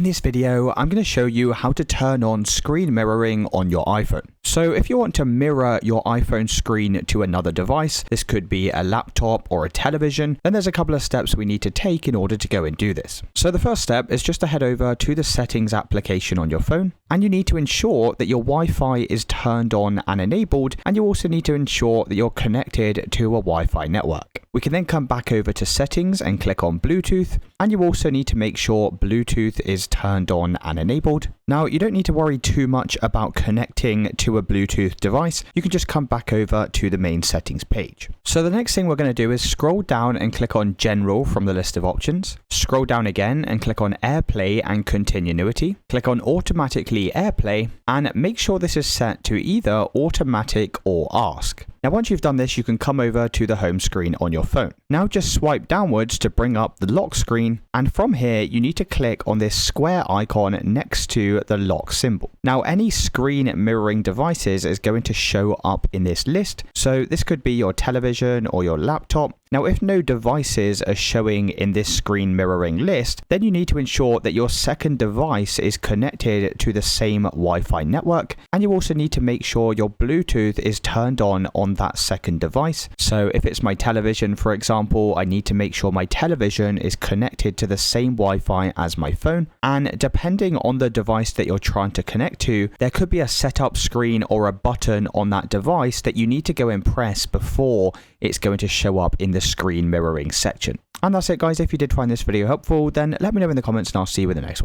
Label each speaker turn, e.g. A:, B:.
A: In this video, I'm going to show you how to turn on screen mirroring on your iPhone. So if you want to mirror your iPhone screen to another device, this could be a laptop or a television, then there's a couple of steps we need to take in order to go and do this. So the first step is just to head over to the settings application on your phone, and you need to ensure that your Wi-Fi is turned on and enabled, and you also need to ensure that you're connected to a Wi-Fi network. We can then come back over to settings and click on Bluetooth, and you also need to make sure Bluetooth is turned on and enabled. Now, you don't need to worry too much about connecting to a Bluetooth device. You can just come back over to the main settings page. So the next thing we're going to do is scroll down and click on General from the list of options. Scroll down again and click on AirPlay and Continuity. Click on Automatically AirPlay and make sure this is set to either Automatic or Ask. Now, once you've done this, you can come over to the home screen on your phone. Now just swipe downwards to bring up the lock screen, and from here you need to click on this square icon next to the lock symbol. Now any screen mirroring devices is going to show up in this list, so this could be your television or your laptop. Now if no devices are showing in this screen mirroring list, then you need to ensure that your second device is connected to the same Wi-Fi network, and you also need to make sure your Bluetooth is turned on that second device. So if it's my television, for example, I need to make sure my television is connected to the same Wi-Fi as my phone, and depending on the device that you're trying to connect to, there could be a setup screen or a button on that device that you need to go and press before it's going to show up in the screen mirroring section. And that's it, guys. If you did find this video helpful, then let me know in the comments and I'll see you in the next one.